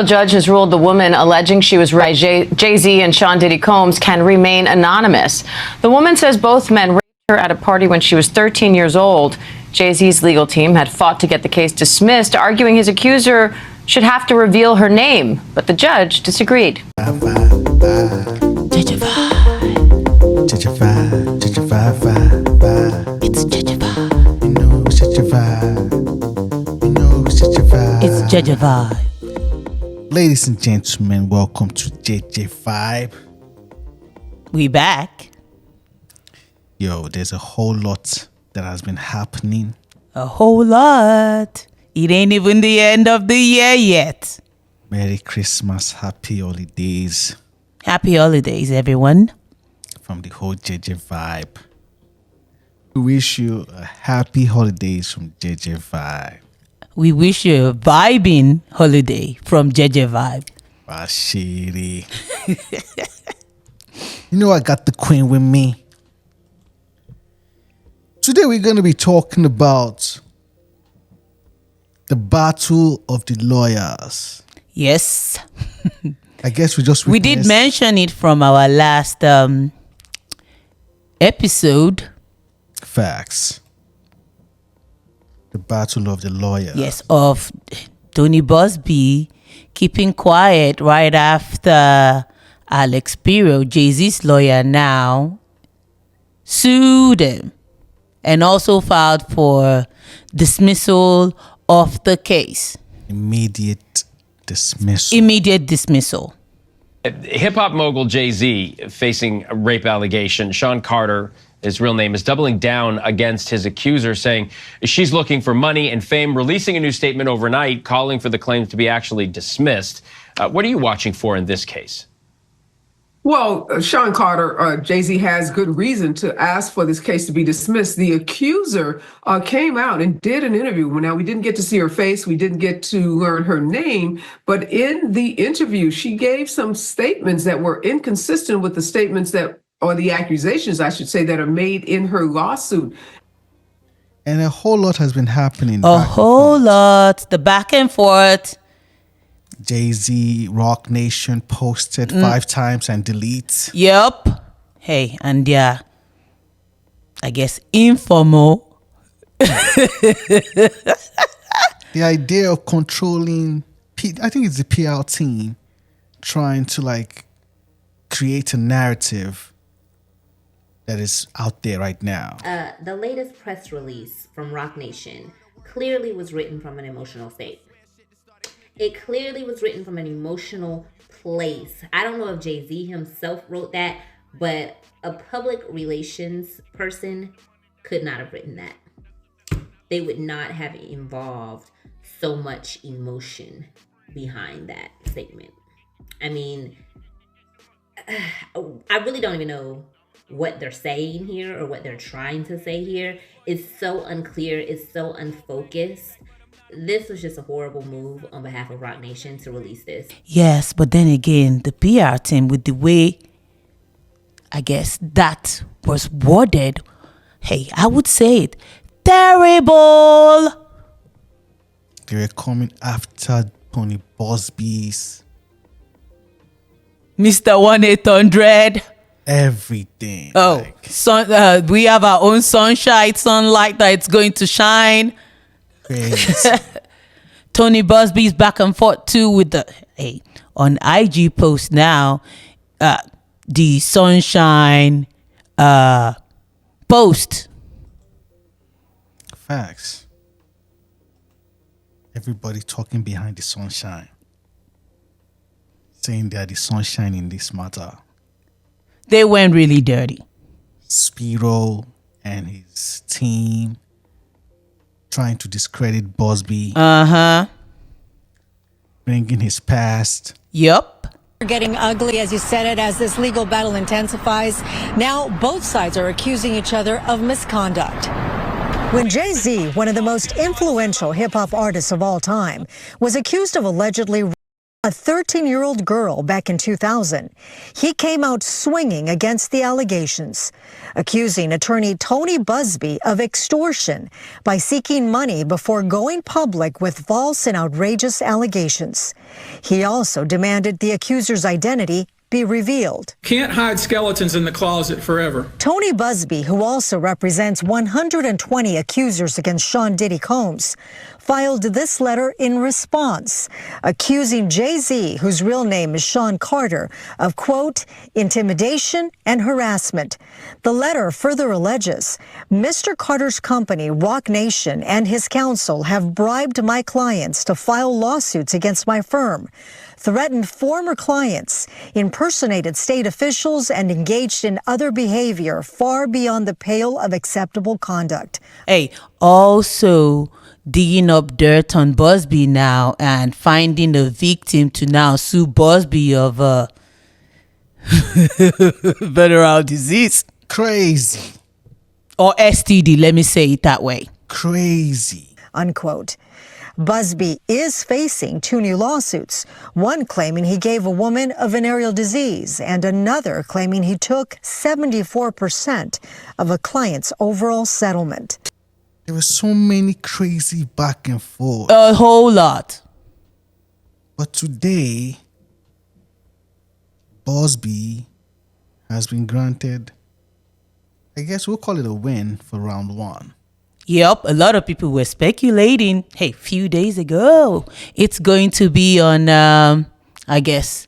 The judge has ruled the woman alleging she was raped by JayZ and Sean Diddy Combs can remain anonymous. The woman says both men raped her at a party when she was 13 years old. JayZ's legal team had fought to get the case dismissed, arguing his accuser should have to reveal her name, but the judge disagreed. JEJE Vibe. JEJE Vibe. JEJE Vibe. It's JEJE Vibe. You know it's JEJE Vibe. You know it's JEJE Vibe. It's JEJE Vibe. Ladies and gentlemen, welcome to JEJE Vibe. We back. Yo, there's a whole lot that has been happening. A whole lot. It ain't even the end of the year yet. Merry Christmas, happy holidays. Happy holidays, everyone. From the whole JEJE Vibe. We wish you a happy holidays from JEJE Vibe. We wish you a vibing holiday from JEJE Vibe. Bashiri. You know I got the queen with me. Today we're going to be talking about the battle of the lawyers. Yes. I guess we did mention it from our last episode. Facts. The battle of the lawyers. Yes, of Tony Busby keeping quiet right after Alex Spiro, JayZ's lawyer now, sued him and also filed for dismissal of the case. Immediate dismissal. Immediate dismissal. Hip-hop mogul JayZ facing a rape allegation. Sean Carter, his real name, is doubling down against his accuser, saying she's looking for money and fame, releasing a new statement overnight, calling for the claims to be actually dismissed. What are you watching for in this case? Well, Sean Carter, JayZ has good reason to ask for this case to be dismissed. The accuser came out and did an interview. Now, we didn't get to see her face. We didn't get to learn her name. But in the interview, she gave some statements that were inconsistent with the statements that, or the accusations, I should say, that are made in her lawsuit. And a whole lot has been happening. A whole lot. The back and forth. JayZ, Rock Nation posted 5 times and deletes. Yep. Hey, and yeah, I guess informal. The idea of controlling, I think it's the PR team trying to create a narrative that is out there right now. The latest press release from Rock Nation clearly was written from an emotional state. It clearly was written from an emotional place. I don't know if JayZ himself wrote that, but a public relations person could not have written that. They would not have involved so much emotion behind that statement. I mean, I really don't even know what they're saying here or what they're trying to say here. It's so unclear. It's so unfocused. This was just a horrible move on behalf of Rock Nation to release this. Yes, but then again, the PR team, with the way, I guess, that was worded, hey, I would say it, terrible. They were coming after Tony Busby's. Mr. 1-800. Everything. Oh, we have our own sunlight that it's going to shine. Tony Busby's back and forth too with the on IG post now, the sunshine post. Facts. Everybody talking behind the sunshine, saying they are the sunshine in this matter. They went really dirty. Spiro and his team trying to discredit Busby. Bringing his past. Yup. Getting ugly, as you said it, as this legal battle intensifies. Now both sides are accusing each other of misconduct. When JayZ, one of the most influential hip-hop artists of all time, was accused of allegedly a 13-year-old girl back in 2000. He came out swinging against the allegations, accusing attorney Tony Busby of extortion by seeking money before going public with false and outrageous allegations. He also demanded the accuser's identity be revealed. Can't hide skeletons in the closet forever. Tony Busby, who also represents 120 accusers against Sean Diddy Combs, filed this letter in response, accusing JayZ, whose real name is Sean Carter, of, quote, intimidation and harassment. The letter further alleges, Mr. Carter's company, Rock Nation, and his counsel have bribed my clients to file lawsuits against my firm, threatened former clients, impersonated state officials, and engaged in other behavior far beyond the pale of acceptable conduct. Hey, also digging up dirt on Busby now and finding a victim to now sue Busby of venereal disease. Crazy. Or STD, let me say it that way. Crazy. Unquote. Busby is facing 2 new lawsuits, one claiming he gave a woman a venereal disease and another claiming he took 74% of a client's overall settlement. There were so many crazy back and forth. A whole lot. But today, Busby has been granted, I guess we'll call it a win for round 1. Yep, a lot of people were speculating, hey, few days ago, it's going to be on, I guess,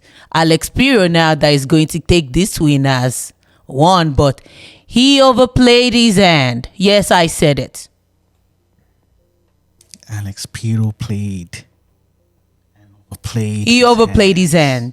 Spiro now that is going to take this win as one, but he overplayed his hand. Yes, I said it. Spiro played and overplayed. He overplayed his hand.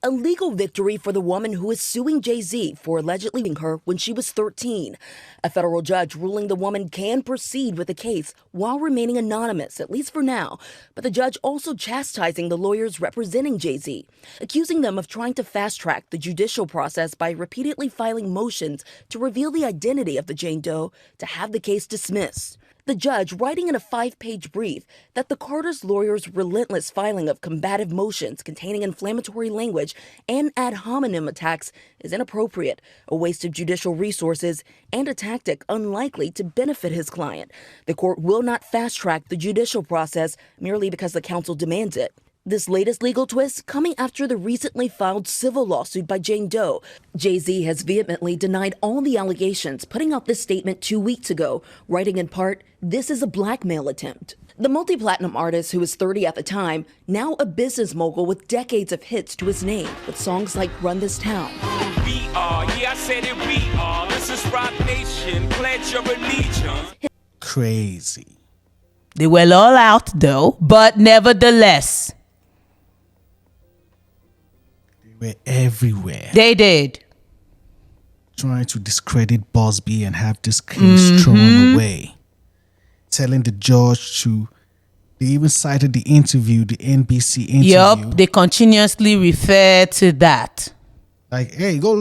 A legal victory for the woman who is suing JayZ for allegedly leaving her when she was 13. A federal judge ruling the woman can proceed with the case while remaining anonymous, at least for now. But the judge also chastising the lawyers representing JayZ, accusing them of trying to fast-track the judicial process by repeatedly filing motions to reveal the identity of the Jane Doe to have the case dismissed. The judge writing in a 5-page brief that the Carter's lawyers' relentless filing of combative motions containing inflammatory language and ad hominem attacks is inappropriate, a waste of judicial resources, and a tactic unlikely to benefit his client. The court will not fast-track the judicial process merely because the counsel demands it. This latest legal twist coming after the recently filed civil lawsuit by Jane Doe. JayZ has vehemently denied all the allegations, putting out this statement 2 weeks ago, writing in part, "This is a blackmail attempt." The multi-platinum artist, who was 30 at the time, now a business mogul with decades of hits to his name, with songs like Run This Town. We are, yeah, I said it, we are. This is Rock Nation, pledge your allegiance. Crazy. They were all out though, but nevertheless, Were everywhere they did. trying to discredit Busby and have this case thrown away. Telling the judge to, they even cited the interview, the NBC interview. Yup, they continuously refer to that. Like, hey, go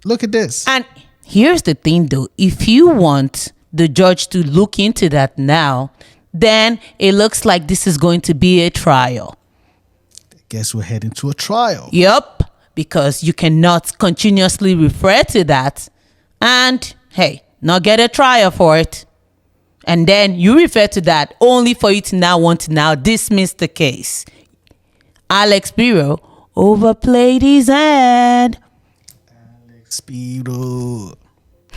look at this. And here's the thing though, if you want the judge to look into that now, then it looks like this is going to be a trial. I guess we're heading to a trial. Yup. Because you cannot continuously refer to that and, hey, not get a trial for it. And then you refer to that only for you to now want to now dismiss the case. Spiro overplayed his hand. Spiro.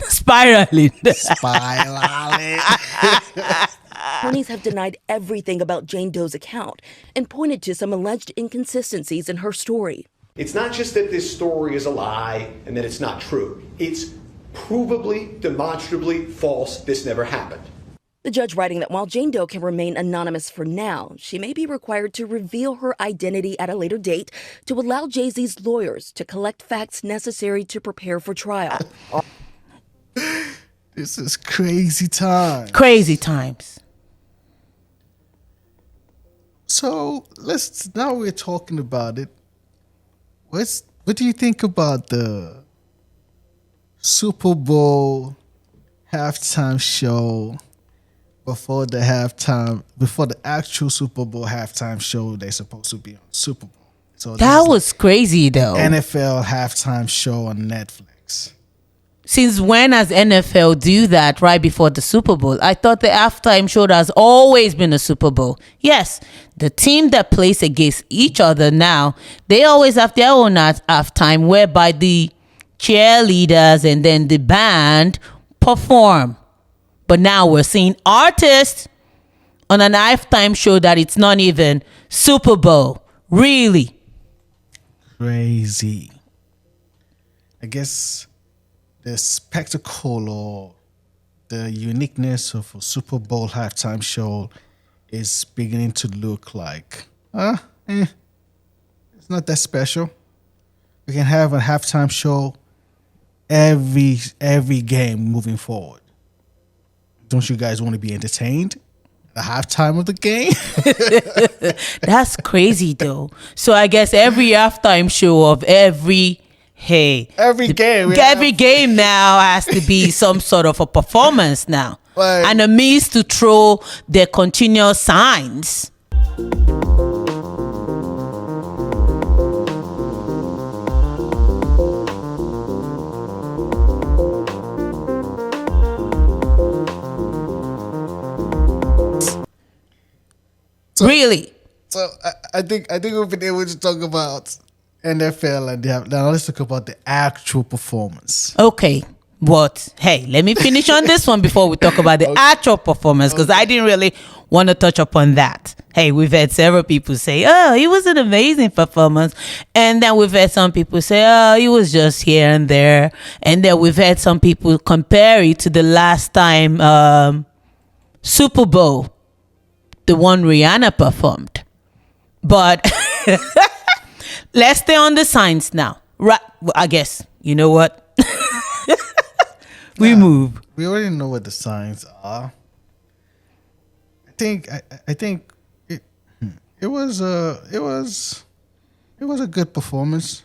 Spiraling. Spiraling. Attorneys have denied everything about Jane Doe's account and pointed to some alleged inconsistencies in her story. It's not just that this story is a lie and that it's not true. It's provably, demonstrably false. This never happened. The judge writing that while Jane Doe can remain anonymous for now, she may be required to reveal her identity at a later date to allow JayZ's lawyers to collect facts necessary to prepare for trial. This is crazy time. Crazy times. So now we're talking about it. What do you think about the Super Bowl halftime show before the actual Super Bowl halftime show they're supposed to be on Super Bowl? So That was crazy, though. NFL halftime show on Netflix. Since when has NFL do that right before the Super Bowl? I thought the halftime show has always been a Super Bowl. Yes, the team that plays against each other now, they always have their own halftime whereby the cheerleaders and then the band perform. But now we're seeing artists on an halftime show that it's not even Super Bowl. Really? Crazy. I guess the spectacle or the uniqueness of a Super Bowl halftime show is beginning to look like, it's not that special. We can have a halftime show every game moving forward. Don't you guys want to be entertained at the halftime of the game? That's crazy, though. So I guess every halftime show of every game now has to be some sort of a performance now, Like- and a means to throw their continuous signs. Really? So I think we've been able to talk about NFL and now let's talk about the actual performance. Okay. But hey, let me finish on this one before we talk about the actual performance, because I didn't really want to touch upon that. Hey, we've had several people say, oh, it was an amazing performance. And then we've had some people say, oh, it was just here and there. And then we've had some people compare it to the last time Super Bowl, the one Rihanna performed. But let's stay on the signs now. Right? I guess, you know what? We move. We already know what the signs are. I think it was a good performance.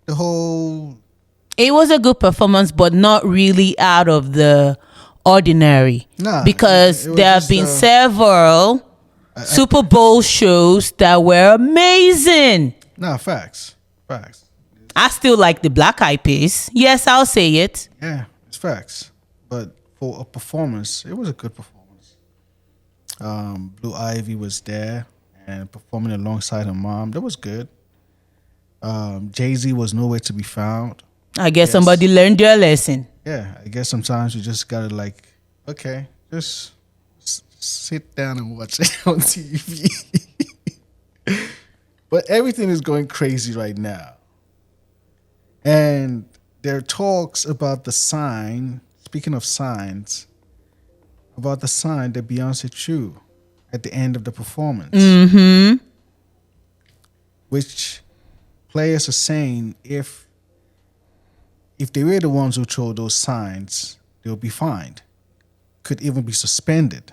It was a good performance, but not really out of the ordinary. Nah, because it was there have just, been several Super Bowl shows that were amazing. Nah, facts. I still like the Black Eyed Peas. Yes, I'll say it. Yeah, it's facts. But for a performance, it was a good performance. Blue Ivy was there and performing alongside her mom. That was good. JayZ was nowhere to be found. I guess somebody learned their lesson. Yeah, I guess sometimes you just gotta just sit down and watch it on TV. But everything is going crazy right now. And there are talks about the sign, speaking of signs, about the sign that Beyonce threw at the end of the performance. Mm-hmm. Which players are saying if they were the ones who threw those signs, they'll be fined. Could even be suspended.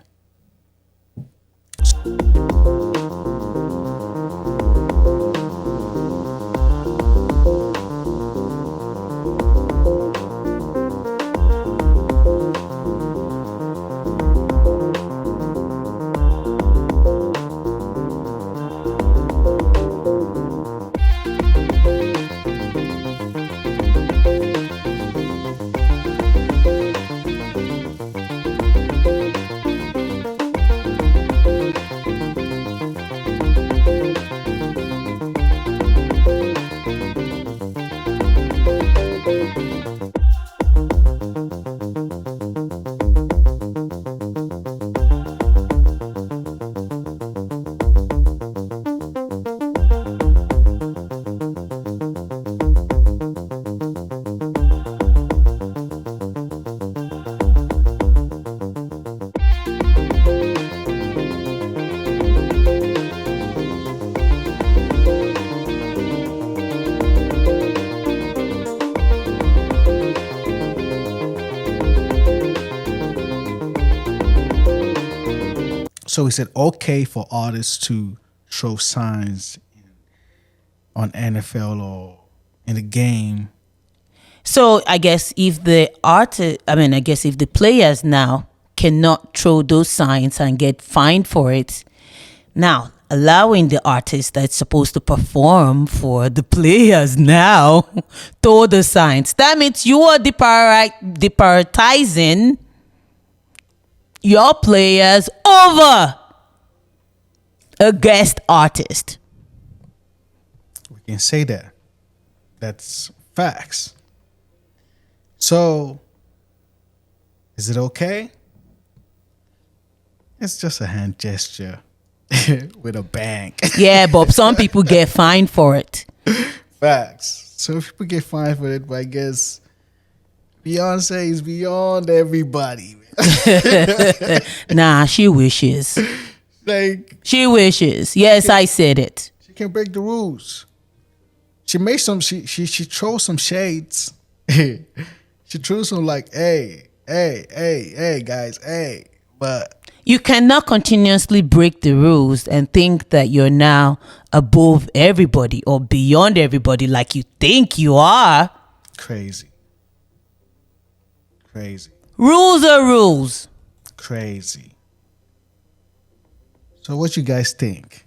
So he said, okay for artists to throw signs on NFL or in a game. So I guess if the players now cannot throw those signs and get fined for it, now allowing the artist that's supposed to perform for the players now to the signs. That means you are deprioritizing your players over a guest artist. We can say that. That's facts. So, is it okay? It's just a hand gesture with a bank. Yeah, but some people get fined for it. Facts. So if people get fined for it, but I guess Beyonce is beyond everybody. Nah, she wishes. Like, She wishes. Yes, I said it. she can break the rules. She made some. She throws some shades. She threw some like, hey, guys, hey, but. You cannot continuously break the rules and think that you're now above everybody or beyond everybody like you think you are. Crazy. Rules are rules. Crazy. So what you guys think?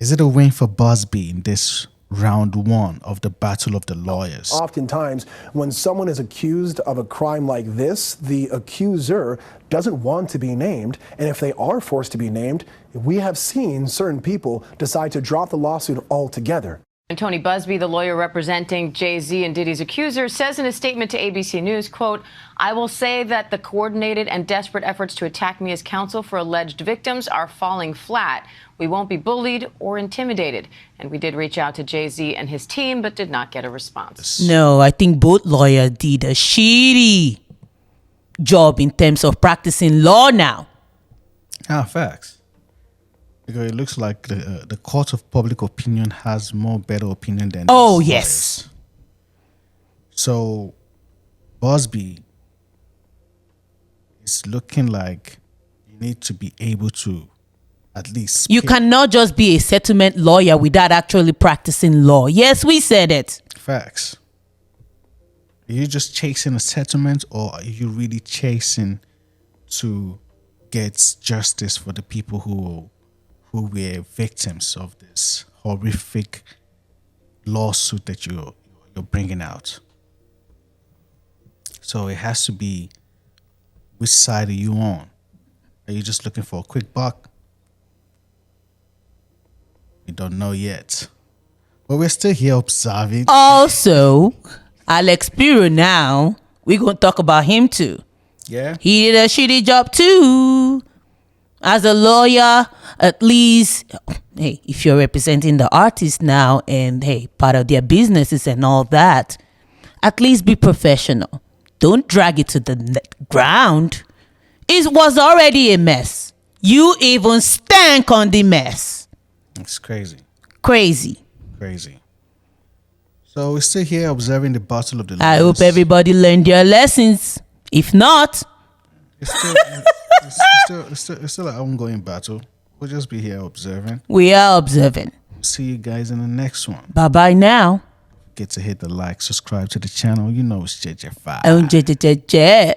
Is it a win for Busby in this round one of the battle of the lawyers? Oftentimes, when someone is accused of a crime like this, the accuser doesn't want to be named. And if they are forced to be named, we have seen certain people decide to drop the lawsuit altogether. And Tony Busby, the lawyer representing JayZ and Diddy's accuser, says in a statement to ABC News, quote, "I will say that the coordinated and desperate efforts to attack me as counsel for alleged victims are falling flat. We won't be bullied or intimidated." And we did reach out to JayZ and his team, but did not get a response. No, I think both lawyers did a shitty job in terms of practicing law now. Facts. Because it looks like the court of public opinion has more better opinion than Oh, these yes. lawyers. So, Busby is looking like you need to be able to at least... You cannot just be a settlement lawyer without actually practicing law. Yes, we said it. Facts. Are you just chasing a settlement, or are you really chasing to get justice for the people who were victims of this horrific lawsuit that you're bringing out? So it has to be, which side are you on? Are you just looking for a quick buck? We don't know yet. But we're still here observing. Also, Alex Spiro now, we're going to talk about him too. Yeah. He did a shitty job too. As a lawyer, at least, hey, if you're representing the artist now and, hey, part of their businesses and all that, at least be professional. Don't drag it to the ground. It was already a mess. You even stank on the mess. It's crazy. Crazy. So we're still here observing the battle of the lawyers. I hope everybody learned their lessons. If not, It's still an ongoing battle. We'll just be here observing. we are observing. See you guys in the next one. Bye-bye now. Get to hit the like, subscribe to the channel. You know it's JEJE Vibe. Oh, JEJE.